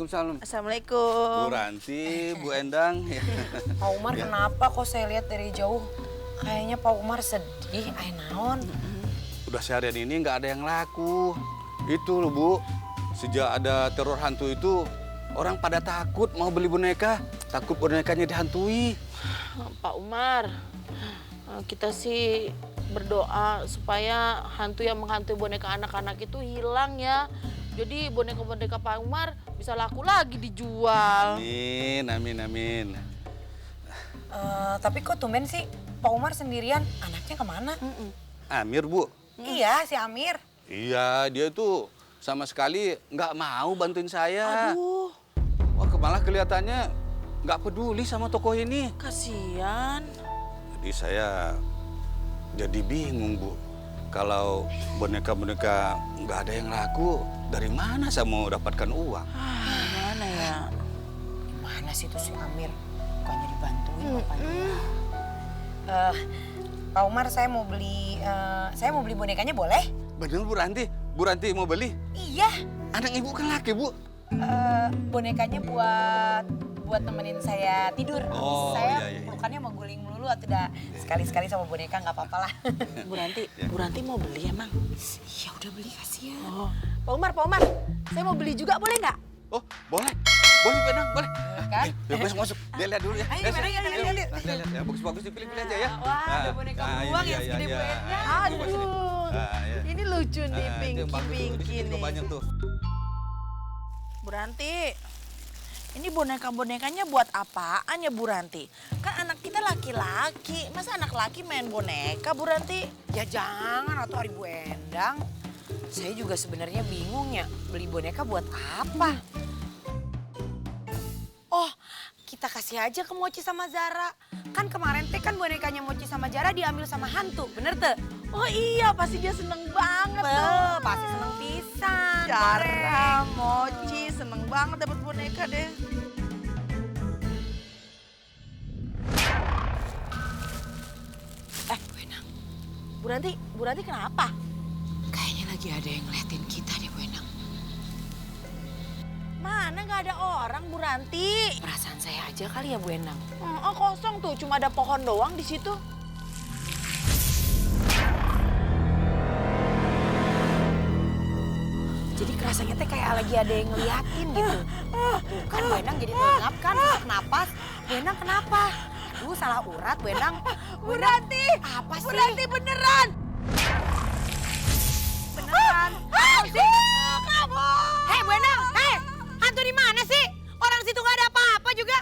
Waalaikumsalam. Assalamualaikum. Bu Ranti, Bu Endang. Pak Umar kenapa kok saya lihat dari jauh? Kayaknya Pak Umar sedih, naon. Udah seharian ini nggak ada yang laku. Itu loh Bu, sejak ada teror hantu itu, orang pada takut mau beli boneka. Takut bonekanya dihantui. Pak Umar, kita sih berdoa supaya hantu yang menghantui boneka anak-anak itu hilang ya. Jadi boneka-boneka Pak Umar bisa laku lagi dijual. Amin, amin, amin. Tapi kok tumben sih Pak Umar sendirian, anaknya kemana? Amir, Bu. Iya, si Amir. Iya, dia itu sama sekali nggak mau bantuin saya. Aduh, Wah, malah kelihatannya nggak peduli sama tokoh ini. kasihan. Jadi saya jadi bingung, Bu. Kalau boneka-boneka nggak ada yang laku, dari mana saya mau dapatkan uang? Gimana ya? Mana sih tuh si Amir? Bukannya dibantuin bapaknya. Pak Umar, saya mau beli bonekanya boleh? Bener, Bu Ranti? Bu Ranti mau beli? Iya. Anak ibu kan laki, Bu. Bonekanya buat nemenin saya tidur. Oh, Saya iya. pelukannya mau guling melulu atau udah sekali-sekali sama boneka nggak apa-apa lah. Bu Ranti mau beli emang? Ya udah beli, kasihan. Oh. Pak Umar, saya mau beli juga boleh nggak? Oh, boleh. Boleh, Benang, boleh. Kan? Ya, masuk. Dia lihat dulu ya. Ayo, Benang, ya, lihat. Lihat. Ya, bagus-bagus dipilih-pilih aja ya. Wah, ada boneka buang yang segede buahnya. Aduh, ini lucu nih, Pinky Ini nih. banyak tuh. Bu Ranti, ini boneka-bonekanya buat apaan ya Bu Ranti? Kan anak kita laki-laki, masa anak laki main boneka Bu Ranti? Ya jangan, atau Ibu Endang. Saya juga sebenarnya bingung ya, beli boneka buat apa? Oh, kita kasih aja ke Mochi sama Zara. Kan kemarin teh kan bonekanya Mochi sama Zara diambil sama hantu, bener tuh? Oh iya, pasti dia seneng banget tuh. Pasti seneng pisan. Zara, Mochi, seneng banget dapat boneka deh. Benang, Bu Ranti kenapa? kayaknya lagi ada yang ngeliatin kita deh, Benang. Mana nggak ada orang Bu Ranti? Perasaan saya aja kali ya, Bu Endang. Oh, kosong tuh, cuma ada pohon doang di situ. Jadi kerasanya teh kayak lagi ada yang ngeliatin gitu. Tuh kan Bu Endang jadi ngap kan, sesak napas. Bu Endang kenapa? Aduh, salah urat Bu Endang. Bu Ranti! Apa sih? Bu Ranti beneran! Beneran. Kamu! Hei Bu Endang, hei! Hantu di mana sih? Orang situ nggak ada apa-apa juga.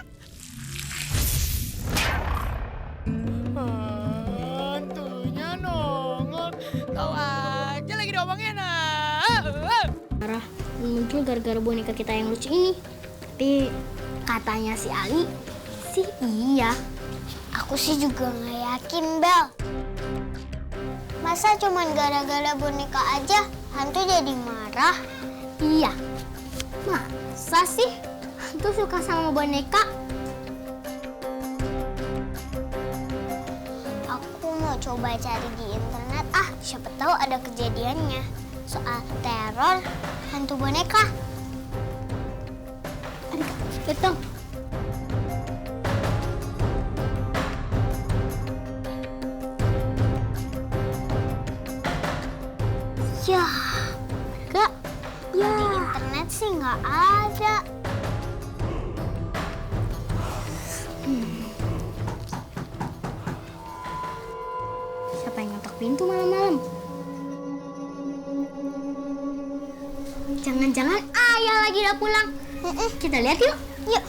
Hantunya nongol. Kau aja lagi diomongin. Marah muncul gara-gara boneka kita yang lucu ini. Tapi katanya si Ali sih iya. Aku sih juga nggak yakin, Bel. Masa cuman gara-gara boneka aja hantu jadi marah? Iya. Masa sih hantu suka sama boneka? Aku mau coba cari di internet. Siapa tahu ada kejadiannya. Soal teror hantu boneka. Betul. Ya, Kak, di internet sih nggak ada. siapa yang ngetok pintu malam-malam? Jangan-jangan ayah lagi udah pulang. Kita lihat yuk. Yuk.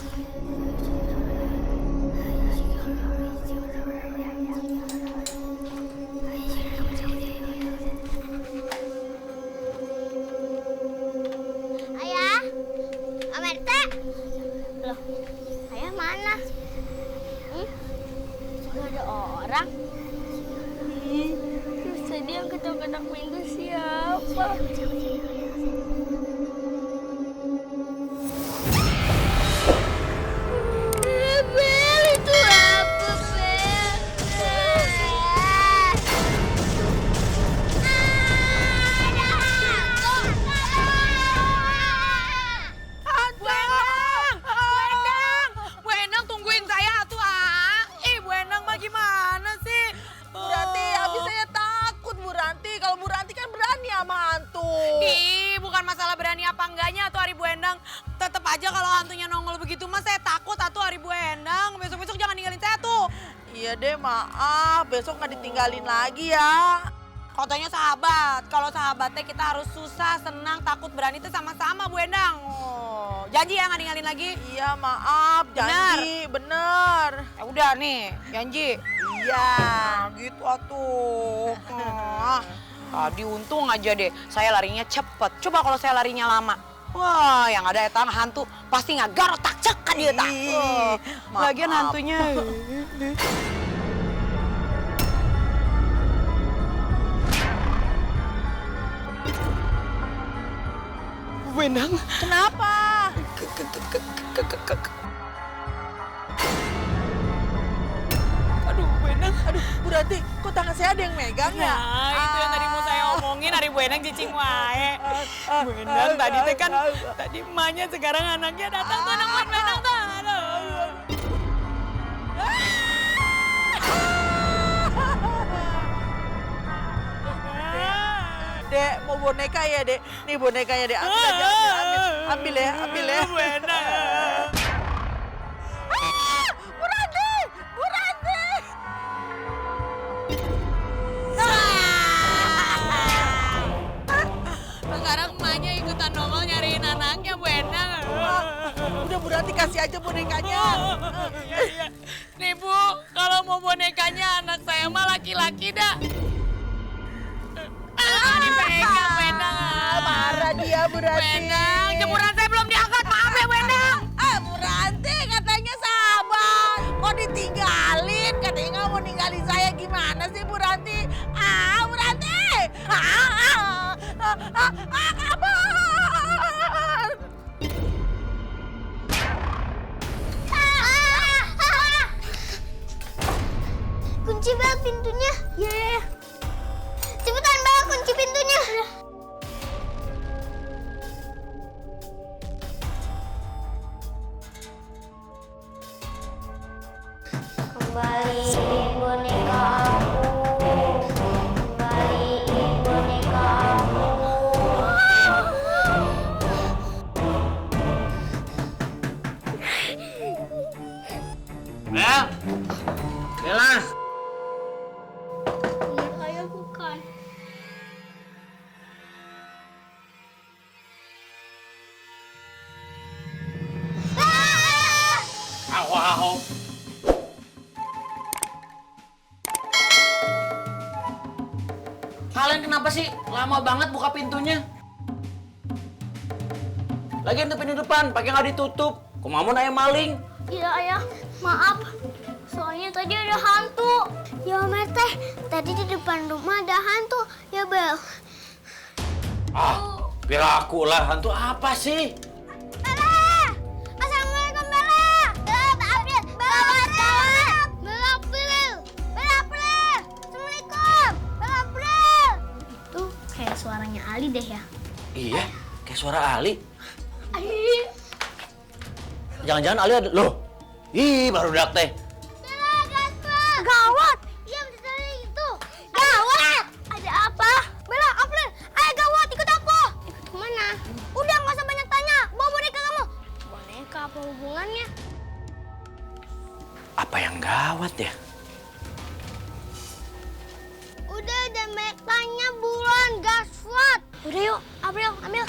Ayah, Om RT. Loh, ayah mana? Gak ada orang. Terus tadi yang ketok-ketok pintu siapa? Bel, itu apa, Bel? Ada hantu! Endang. Tetap aja kalau hantunya nongol begitu mah saya takut atuh hari Bu Endang. Besok-besok jangan ninggalin saya tuh. Iya deh, maaf. Besok nggak ditinggalin lagi ya. Katanya sahabat. Kalau sahabatnya kita harus susah, senang, takut, berani itu sama-sama Bu Endang. Oh, janji ya nggak ninggalin lagi? Iya, maaf. Janji, bener. Ya udah nih, janji. Iya. Gitu atuh. Tadi untung aja deh, saya larinya cepet. Coba kalau saya larinya lama. Wah, yang ada etan hantu pasti ngagar otak cek kan dia tak. Lagian hantunya. Wenang, Kenapa? aduh Wenang, aduh Bu Ranti, kok tangan saya ada yang megang ya? Nah, itu yang tadi mau saya omongin hari Bu Endang cicing wae. Bu Endang tadi teh kan, tadi emaknya sekarang anaknya datang tuh anak Bu Endang tuh. Aduh. Dek, mau boneka ya, Dek? Nih bonekanya, Dek. Ambil aja, ambil ya, ambil ya. Bu Endang. Bu Ranti! Bu Ranti! Sekarang emaknya ikutan nongol nyariin anaknya Bu Endang. Udah Bu Ranti kasih aja bonekanya. Iya. Nih Bu, kalau mau bonekanya anak saya mah laki-laki dah. Dipegang Bu Endang. Marah dia Bu Bu Ranti. Endang, jemuran saya belum diangkat. Maaf ya Bu Endang. Bu Ranti katanya sahabat. Kok ditinggalin? Katanya nggak mau ninggalin saya. Gimana sih Bu Ranti? Bu Ranti. Kabar. Kunci Bel pintunya. Iya. Cepetan Bel, kunci pintunya. Kembaliin boneka aku. Kembaliin boneka aku. Bel! Bella! Ini ayah bukan. Wow! Kalian kenapa sih lama banget buka pintunya? Lagian tuh pintu depan, pakai nggak ditutup. Kumamun ayam maling. Iya ayah, maaf. Soalnya tadi ada hantu. Ya Teh, tadi di depan rumah ada hantu. Ya Bel. Ah, biar aku lah. Hantu apa sih? Bella! Assalamualaikum Bella! Bella, April! Bella, gawat! Bella, April! Bella, April! Assalamualaikum! Bella, April! Itu kayak suaranya Ali deh ya. Iya, kayak suara Ali. Ali. Jangan-jangan Ali ada... Loh, ih baru dak teh. Bella, gaspar! Gawat! Iya, bisa itu. Gawat! Ada apa? Bella, April! Ayo gawat, ikut aku! Ikut kemana? Udah, nggak usah banyak tanya. Bawa boneka kamu. Boneka apa hubungannya? Apa yang gawat ya? Udah banyak tanya buruan, gaswat. Udah yuk, April, ambil.